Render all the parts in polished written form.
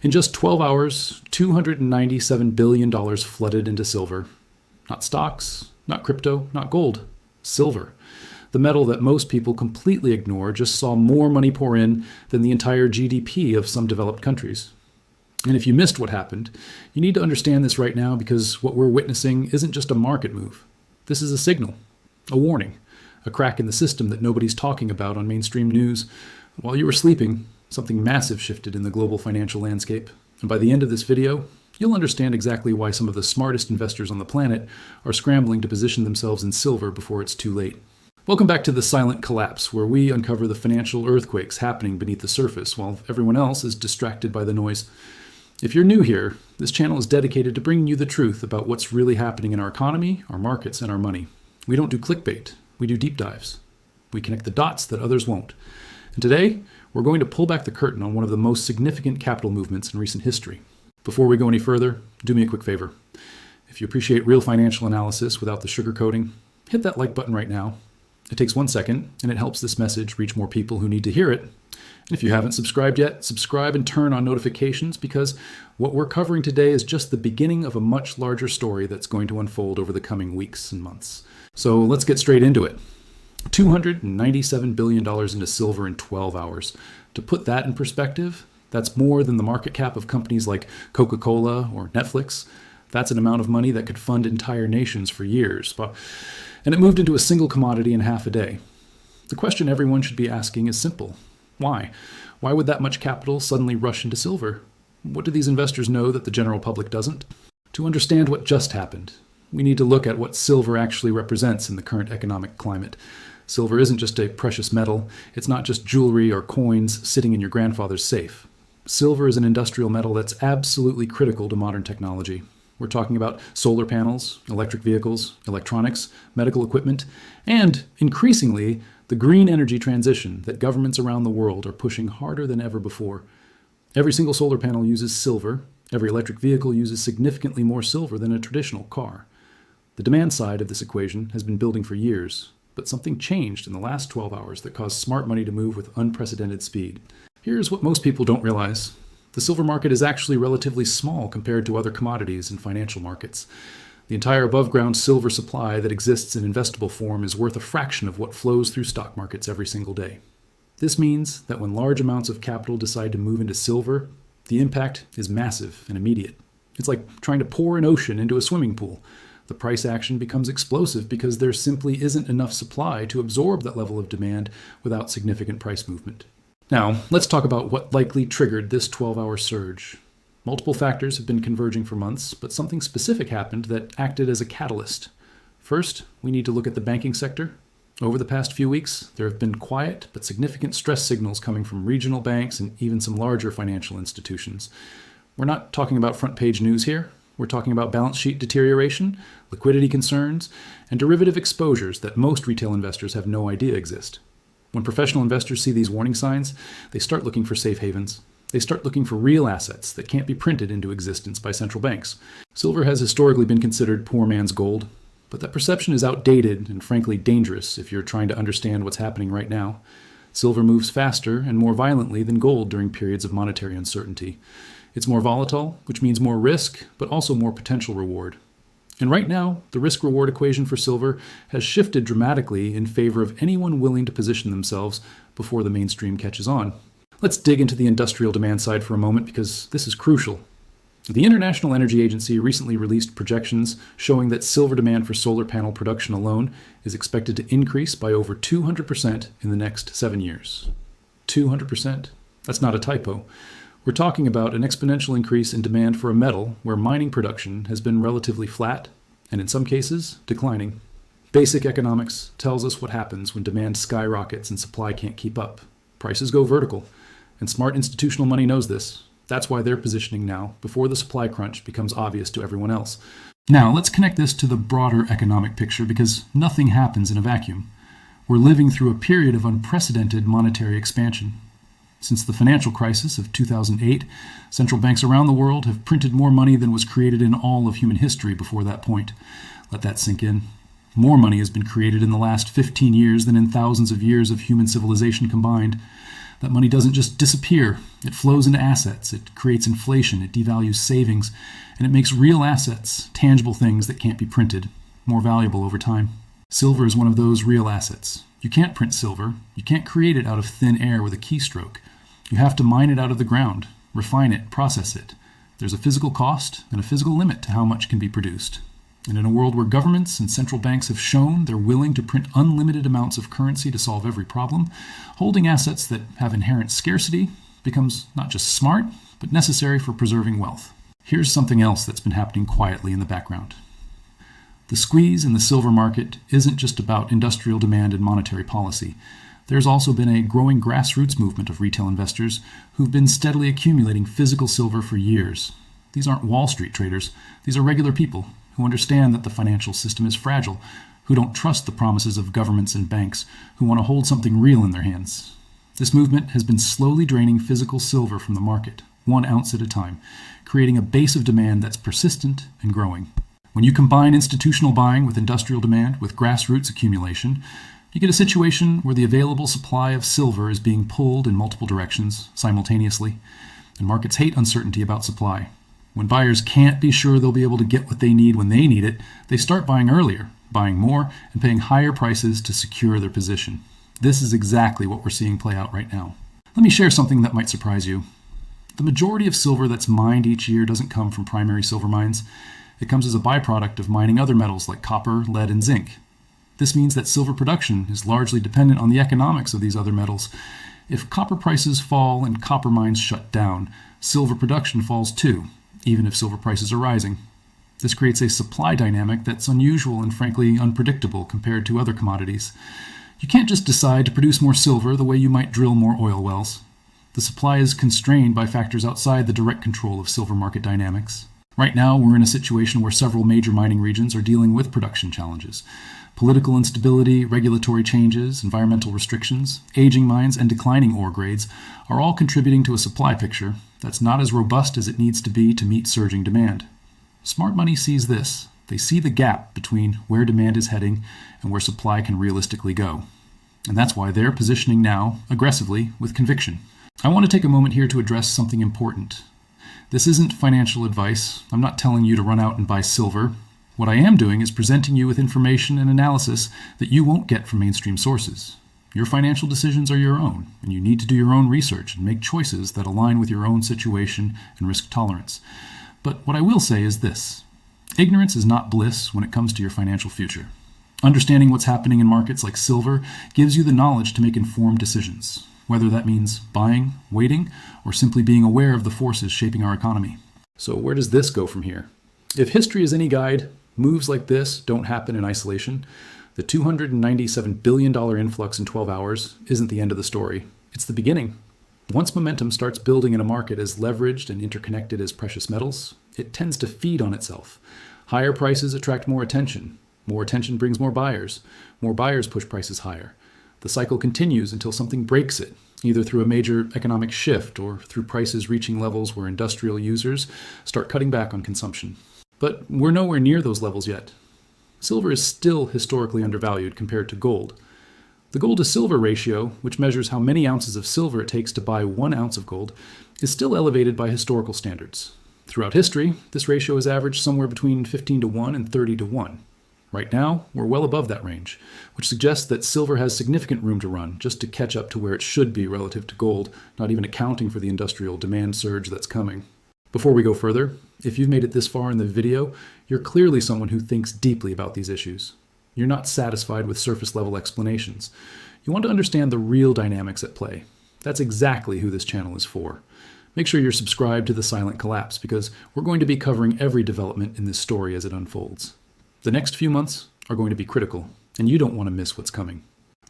In just 12 hours, $297 billion flooded into silver. Not stocks, not crypto, not gold. Silver. The metal that most people completely ignore just saw more money pour in than the entire GDP of some developed countries. And if you missed what happened, you need to understand this right now, because what we're witnessing isn't just a market move. This is a signal, a warning, a crack in the system that nobody's talking about on mainstream news. While you were sleeping, something massive shifted in the global financial landscape. And by the end of this video, you'll understand exactly why some of the smartest investors on the planet are scrambling to position themselves in silver before it's too late. Welcome back to The Silent Collapse, where we uncover the financial earthquakes happening beneath the surface while everyone else is distracted by the noise. If you're new here, this channel is dedicated to bringing you the truth about what's really happening in our economy, our markets, and our money. We don't do clickbait, we do deep dives. We connect the dots that others won't. And today, we're going to pull back the curtain on one of the most significant capital movements in recent history. Before we go any further, do me a quick favor. If you appreciate real financial analysis without the sugarcoating, hit that like button right now. It takes 1 second, and it helps this message reach more people who need to hear it. And if you haven't subscribed yet, subscribe and turn on notifications, because what we're covering today is just the beginning of a much larger story that's going to unfold over the coming weeks and months. So let's get straight into it. $297 billion into silver in 12 hours. To put that in perspective, that's more than the market cap of companies like Coca-Cola or Netflix. That's an amount of money that could fund entire nations for years. And it moved into a single commodity in half a day. The question everyone should be asking is simple. Why? Why would that much capital suddenly rush into silver? What do these investors know that the general public doesn't? To understand what just happened, we need to look at what silver actually represents in the current economic climate. Silver isn't just a precious metal. It's not just jewelry or coins sitting in your grandfather's safe. Silver is an industrial metal that's absolutely critical to modern technology. We're talking about solar panels, electric vehicles, electronics, medical equipment, and, increasingly, the green energy transition that governments around the world are pushing harder than ever before. Every single solar panel uses silver. Every electric vehicle uses significantly more silver than a traditional car. The demand side of this equation has been building for years, but something changed in the last 12 hours that caused smart money to move with unprecedented speed. Here's what most people don't realize. The silver market is actually relatively small compared to other commodities and financial markets. The entire above-ground silver supply that exists in investable form is worth a fraction of what flows through stock markets every single day. This means that when large amounts of capital decide to move into silver, the impact is massive and immediate. It's like trying to pour an ocean into a swimming pool. The price action becomes explosive because there simply isn't enough supply to absorb that level of demand without significant price movement. Now, let's talk about what likely triggered this 12-hour surge. Multiple factors have been converging for months, but something specific happened that acted as a catalyst. First, we need to look at the banking sector. Over the past few weeks, there have been quiet but significant stress signals coming from regional banks and even some larger financial institutions. We're not talking about front-page news here. We're talking about balance sheet deterioration, liquidity concerns, and derivative exposures that most retail investors have no idea exist. When professional investors see these warning signs, they start looking for safe havens. They start looking for real assets that can't be printed into existence by central banks. Silver has historically been considered poor man's gold, but that perception is outdated and frankly dangerous if you're trying to understand what's happening right now. Silver moves faster and more violently than gold during periods of monetary uncertainty. It's more volatile, which means more risk, but also more potential reward. And right now, the risk-reward equation for silver has shifted dramatically in favor of anyone willing to position themselves before the mainstream catches on. Let's dig into the industrial demand side for a moment, because this is crucial. The International Energy Agency recently released projections showing that silver demand for solar panel production alone is expected to increase by over 200% in the next 7 years. 200%? That's not a typo. We're talking about an exponential increase in demand for a metal where mining production has been relatively flat, and in some cases, declining. Basic economics tells us what happens when demand skyrockets and supply can't keep up. Prices go vertical, and smart institutional money knows this. That's why they're positioning now, before the supply crunch becomes obvious to everyone else. Now, let's connect this to the broader economic picture, because nothing happens in a vacuum. We're living through a period of unprecedented monetary expansion. Since the financial crisis of 2008, central banks around the world have printed more money than was created in all of human history before that point. Let that sink in. More money has been created in the last 15 years than in thousands of years of human civilization combined. That money doesn't just disappear. It flows into assets. It creates inflation. It devalues savings. And it makes real assets, tangible things that can't be printed, more valuable over time. Silver is one of those real assets. You can't print silver. You can't create it out of thin air with a keystroke. You have to mine it out of the ground, refine it, process it. There's a physical cost and a physical limit to how much can be produced. And in a world where governments and central banks have shown they're willing to print unlimited amounts of currency to solve every problem, holding assets that have inherent scarcity becomes not just smart, but necessary for preserving wealth. Here's something else that's been happening quietly in the background. The squeeze in the silver market isn't just about industrial demand and monetary policy. There's also been a growing grassroots movement of retail investors who've been steadily accumulating physical silver for years. These aren't Wall Street traders. These are regular people who understand that the financial system is fragile, who don't trust the promises of governments and banks, who want to hold something real in their hands. This movement has been slowly draining physical silver from the market, 1 ounce at a time, creating a base of demand that's persistent and growing. When you combine institutional buying with industrial demand, with grassroots accumulation, you get a situation where the available supply of silver is being pulled in multiple directions simultaneously, and markets hate uncertainty about supply. When buyers can't be sure they'll be able to get what they need when they need it, they start buying earlier, buying more, and paying higher prices to secure their position. This is exactly what we're seeing play out right now. Let me share something that might surprise you. The majority of silver that's mined each year doesn't come from primary silver mines. It comes as a byproduct of mining other metals like copper, lead, and zinc. This means that silver production is largely dependent on the economics of these other metals. If copper prices fall and copper mines shut down, silver production falls too, even if silver prices are rising. This creates a supply dynamic that's unusual and frankly unpredictable compared to other commodities. You can't just decide to produce more silver the way you might drill more oil wells. The supply is constrained by factors outside the direct control of silver market dynamics. Right now, we're in a situation where several major mining regions are dealing with production challenges. Political instability, regulatory changes, environmental restrictions, aging mines, and declining ore grades are all contributing to a supply picture that's not as robust as it needs to be to meet surging demand. Smart money sees this. They see the gap between where demand is heading and where supply can realistically go. And that's why they're positioning now, aggressively, with conviction. I want to take a moment here to address something important. This isn't financial advice. I'm not telling you to run out and buy silver. What I am doing is presenting you with information and analysis that you won't get from mainstream sources. Your financial decisions are your own, and you need to do your own research and make choices that align with your own situation and risk tolerance. But what I will say is this: ignorance is not bliss when it comes to your financial future. Understanding what's happening in markets like silver gives you the knowledge to make informed decisions, whether that means buying, waiting, or simply being aware of the forces shaping our economy. So where does this go from here? If history is any guide, moves like this don't happen in isolation. The $297 billion influx in 12 hours isn't the end of the story. It's the beginning. Once momentum starts building in a market as leveraged and interconnected as precious metals, it tends to feed on itself. Higher prices attract more attention. More attention brings more buyers. More buyers push prices higher. The cycle continues until something breaks it, either through a major economic shift or through prices reaching levels where industrial users start cutting back on consumption. But we're nowhere near those levels yet. Silver is still historically undervalued compared to gold. The gold to silver ratio, which measures how many ounces of silver it takes to buy 1 ounce of gold, is still elevated by historical standards. Throughout history, this ratio has averaged somewhere between 15 to 1 and 30 to 1. Right now, we're well above that range, which suggests that silver has significant room to run just to catch up to where it should be relative to gold, not even accounting for the industrial demand surge that's coming. Before we go further, if you've made it this far in the video, you're clearly someone who thinks deeply about these issues. You're not satisfied with surface-level explanations. You want to understand the real dynamics at play. That's exactly who this channel is for. Make sure you're subscribed to The Silent Collapse, because we're going to be covering every development in this story as it unfolds. The next few months are going to be critical, and you don't want to miss what's coming.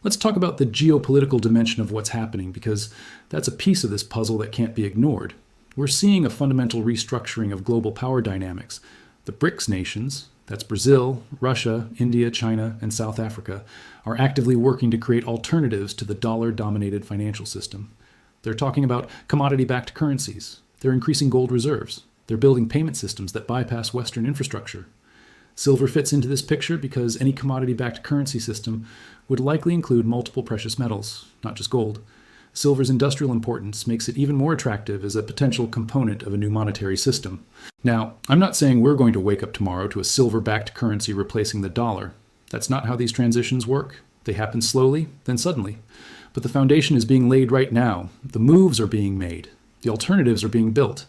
Let's talk about the geopolitical dimension of what's happening, because that's a piece of this puzzle that can't be ignored. We're seeing a fundamental restructuring of global power dynamics. The BRICS nations, that's Brazil, Russia, India, China, and South Africa, are actively working to create alternatives to the dollar-dominated financial system. They're talking about commodity-backed currencies. They're increasing gold reserves. They're building payment systems that bypass Western infrastructure. Silver fits into this picture because any commodity-backed currency system would likely include multiple precious metals, not just gold. silver's industrial importance makes it even more attractive as a potential component of a new monetary system. Now, I'm not saying we're going to wake up tomorrow to a silver-backed currency replacing the dollar. That's not how these transitions work. They happen slowly, then suddenly. But the foundation is being laid right now. The moves are being made. The alternatives are being built.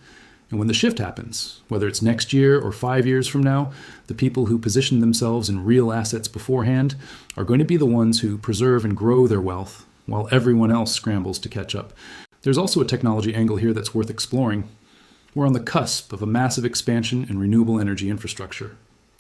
And when the shift happens, whether it's next year or 5 years from now, the people who position themselves in real assets beforehand are going to be the ones who preserve and grow their wealth, while everyone else scrambles to catch up. There's also a technology angle here that's worth exploring. We're on the cusp of a massive expansion in renewable energy infrastructure.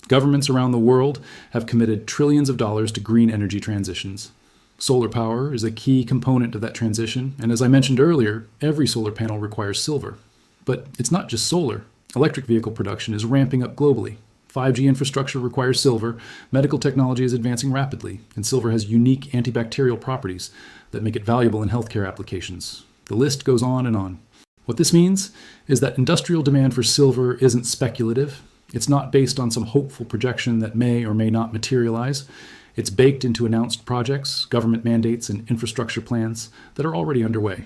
Governments around the world have committed trillions of dollars to green energy transitions. Solar power is a key component of that transition, and as I mentioned earlier, every solar panel requires silver. But it's not just solar. Electric vehicle production is ramping up globally. 5G infrastructure requires silver, medical technology is advancing rapidly, and silver has unique antibacterial properties that make it valuable in healthcare applications. The list goes on and on. What this means is that industrial demand for silver isn't speculative. It's not based on some hopeful projection that may or may not materialize. It's baked into announced projects, government mandates, and infrastructure plans that are already underway.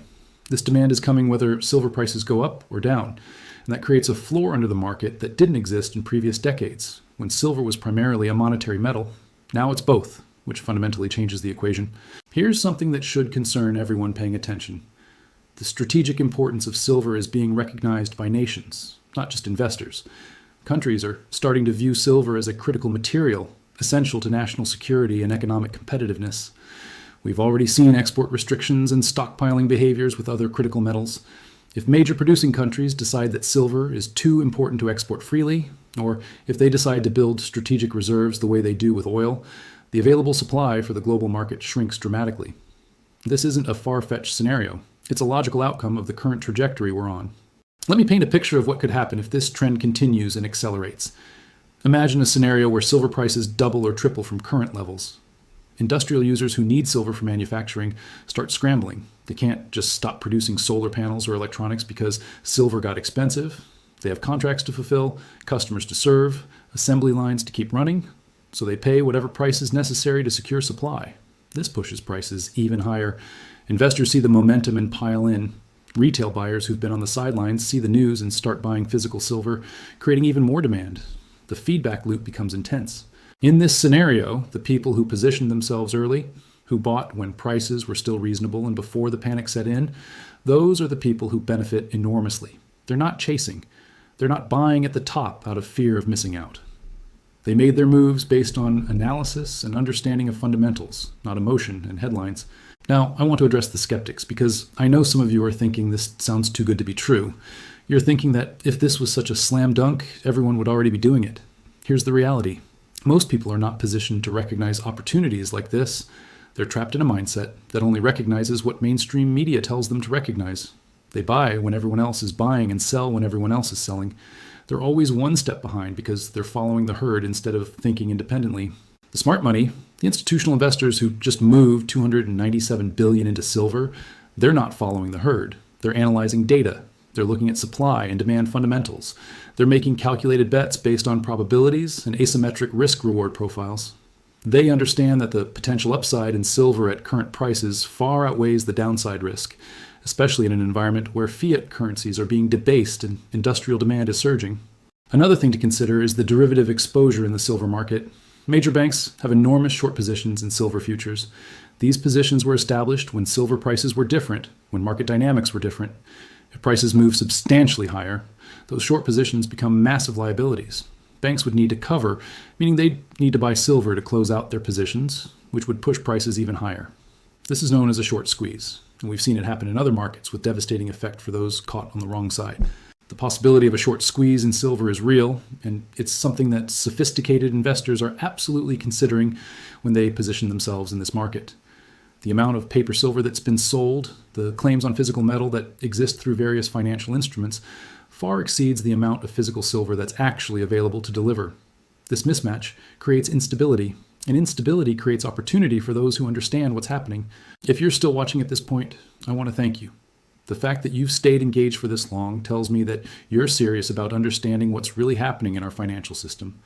This demand is coming whether silver prices go up or down, and that creates a floor under the market that didn't exist in previous decades, when silver was primarily a monetary metal. Now it's both, which fundamentally changes the equation. Here's something that should concern everyone paying attention. The strategic importance of silver is being recognized by nations, not just investors. Countries are starting to view silver as a critical material, essential to national security and economic competitiveness. We've already seen export restrictions and stockpiling behaviors with other critical metals. If major producing countries decide that silver is too important to export freely, or if they decide to build strategic reserves the way they do with oil, the available supply for the global market shrinks dramatically. This isn't a far-fetched scenario. It's a logical outcome of the current trajectory we're on. Let me paint a picture of what could happen if this trend continues and accelerates. Imagine a scenario where silver prices double or triple from current levels. Industrial users who need silver for manufacturing start scrambling. They can't just stop producing solar panels or electronics because silver got expensive. They have contracts to fulfill, customers to serve, assembly lines to keep running, so they pay whatever price is necessary to secure supply. This pushes prices even higher. Investors see the momentum and pile in. Retail buyers who've been on the sidelines see the news and start buying physical silver, creating even more demand. The feedback loop becomes intense. In this scenario, the people who positioned themselves early, who bought when prices were still reasonable and before the panic set in, those are the people who benefit enormously. They're not chasing. They're not buying at the top out of fear of missing out. They made their moves based on analysis and understanding of fundamentals, not emotion and headlines. Now, I want to address the skeptics because I know some of you are thinking this sounds too good to be true. You're thinking that if this was such a slam dunk, everyone would already be doing it. Here's the reality. Most people are not positioned to recognize opportunities like this. They're trapped in a mindset that only recognizes what mainstream media tells them to recognize. They buy when everyone else is buying and sell when everyone else is selling. They're always one step behind because they're following the herd instead of thinking independently. The smart money, the institutional investors who just moved $297 billion into silver, they're not following the herd. They're analyzing data. They're looking at supply and demand fundamentals. They're making calculated bets based on probabilities and asymmetric risk-reward profiles. They understand that the potential upside in silver at current prices far outweighs the downside risk, especially in an environment where fiat currencies are being debased and industrial demand is surging. Another thing to consider is the derivative exposure in the silver market. Major banks have enormous short positions in silver futures. These positions were established when silver prices were different, when market dynamics were different. If prices move substantially higher, those short positions become massive liabilities. Banks would need to cover, meaning they'd need to buy silver to close out their positions, which would push prices even higher. This is known as a short squeeze, and we've seen it happen in other markets with devastating effect for those caught on the wrong side. The possibility of a short squeeze in silver is real, and it's something that sophisticated investors are absolutely considering when they position themselves in this market. The amount of paper silver that's been sold, the claims on physical metal that exist through various financial instruments, far exceeds the amount of physical silver that's actually available to deliver. This mismatch creates instability, and instability creates opportunity for those who understand what's happening. If you're still watching at this point, I want to thank you. The fact that you've stayed engaged for this long tells me that you're serious about understanding what's really happening in our financial system.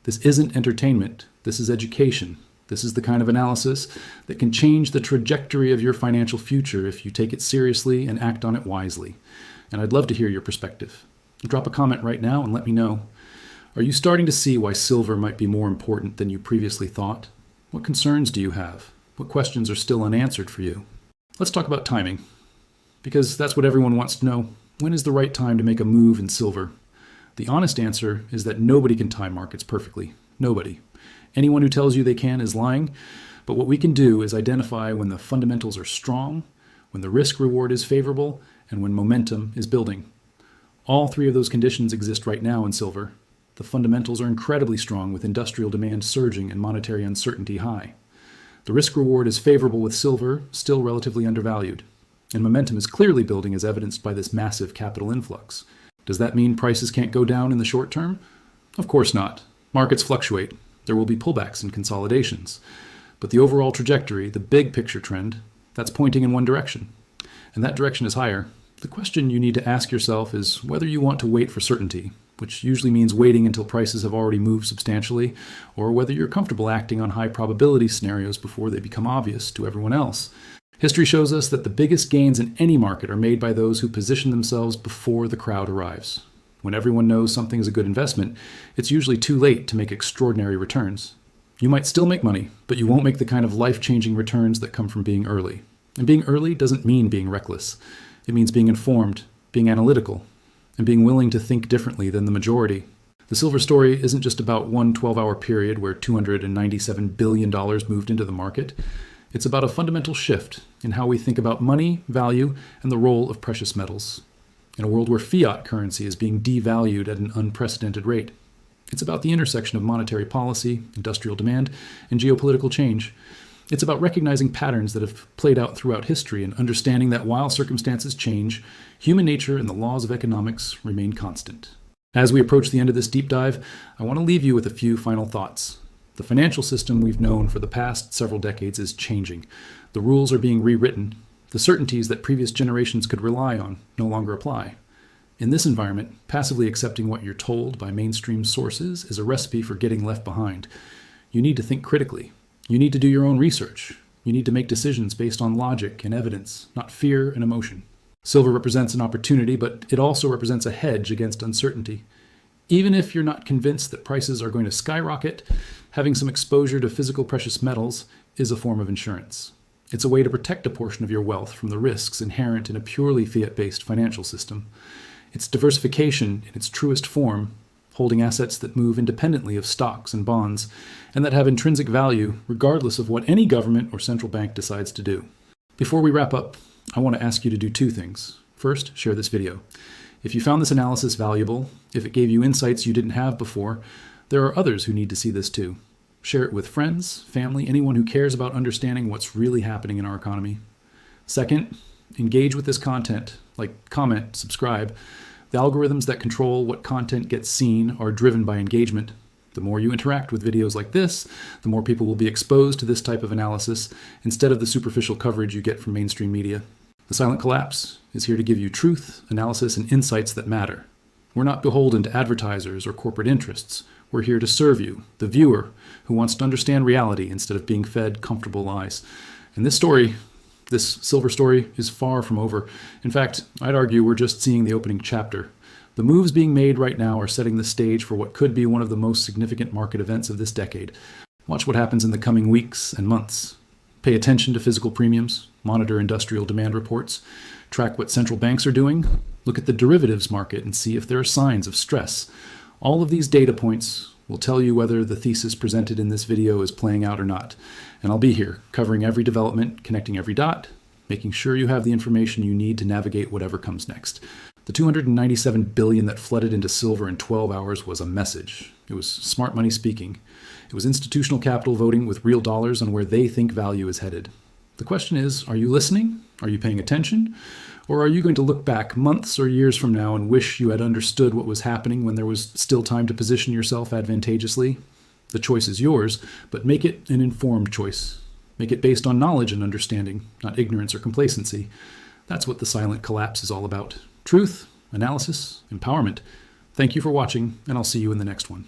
This isn't entertainment. This is education. This is the kind of analysis that can change the trajectory of your financial future if you take it seriously and act on it wisely. And I'd love to hear your perspective. Drop a comment right now and let me know. Are you starting to see why silver might be more important than you previously thought? What concerns do you have? What questions are still unanswered for you? Let's talk about timing, because that's what everyone wants to know. When is the right time to make a move in silver? The honest answer is that nobody can time markets perfectly. Nobody. Anyone who tells you they can is lying, but what we can do is identify when the fundamentals are strong, when the risk-reward is favorable, and when momentum is building. All three of those conditions exist right now in silver. The fundamentals are incredibly strong with industrial demand surging and monetary uncertainty high. The risk-reward is favorable with silver, still relatively undervalued. And momentum is clearly building as evidenced by this massive capital influx. Does that mean prices can't go down in the short term? Of course not. Markets fluctuate. There will be pullbacks and consolidations. But the overall trajectory, the big picture trend, that's pointing in one direction. And that direction is higher. The question you need to ask yourself is whether you want to wait for certainty, which usually means waiting until prices have already moved substantially, or whether you're comfortable acting on high probability scenarios before they become obvious to everyone else. History shows us that the biggest gains in any market are made by those who position themselves before the crowd arrives. When everyone knows something is a good investment, it's usually too late to make extraordinary returns. You might still make money, but you won't make the kind of life-changing returns that come from being early. And being early doesn't mean being reckless. It means being informed, being analytical, and being willing to think differently than the majority. The silver story isn't just about one 12-hour period where $297 billion moved into the market. It's about a fundamental shift in how we think about money, value, and the role of precious metals. In a world where fiat currency is being devalued at an unprecedented rate. It's about the intersection of monetary policy, industrial demand, and geopolitical change. It's about recognizing patterns that have played out throughout history and understanding that while circumstances change, human nature and the laws of economics remain constant. As we approach the end of this deep dive, I want to leave you with a few final thoughts. The financial system we've known for the past several decades is changing. The rules are being rewritten. The certainties that previous generations could rely on no longer apply. In this environment, passively accepting what you're told by mainstream sources is a recipe for getting left behind. You need to think critically. You need to do your own research. You need to make decisions based on logic and evidence, not fear and emotion. Silver represents an opportunity, but it also represents a hedge against uncertainty. Even if you're not convinced that prices are going to skyrocket, having some exposure to physical precious metals is a form of insurance. It's a way to protect a portion of your wealth from the risks inherent in a purely fiat-based financial system. It's diversification in its truest form, holding assets that move independently of stocks and bonds, and that have intrinsic value regardless of what any government or central bank decides to do. Before we wrap up, I want to ask you to do two things. First, share this video. If you found this analysis valuable, if it gave you insights you didn't have before, there are others who need to see this too. Share it with friends, family, anyone who cares about understanding what's really happening in our economy. Second, engage with this content, like comment, subscribe. The algorithms that control what content gets seen are driven by engagement. The more you interact with videos like this, the more people will be exposed to this type of analysis instead of the superficial coverage you get from mainstream media. The Silent Collapse is here to give you truth, analysis, and insights that matter. We're not beholden to advertisers or corporate interests. We're here to serve you, the viewer, who wants to understand reality instead of being fed comfortable lies. And this story, this silver story, is far from over. In fact, I'd argue we're just seeing the opening chapter. The moves being made right now are setting the stage for what could be one of the most significant market events of this decade. Watch what happens in the coming weeks and months. Pay attention to physical premiums, monitor industrial demand reports, track what central banks are doing, look at the derivatives market and see if there are signs of stress. All of these data points will tell you whether the thesis presented in this video is playing out or not. And I'll be here, covering every development, connecting every dot, making sure you have the information you need to navigate whatever comes next. The $297 billion that flooded into silver in 12 hours was a message. It was smart money speaking. It was institutional capital voting with real dollars on where they think value is headed. The question is, are you listening? Are you paying attention? Or are you going to look back months or years from now and wish you had understood what was happening when there was still time to position yourself advantageously? The choice is yours, but make it an informed choice. Make it based on knowledge and understanding, not ignorance or complacency. That's what the Silent Collapse is all about. Truth, analysis, empowerment. Thank you for watching, and I'll see you in the next one.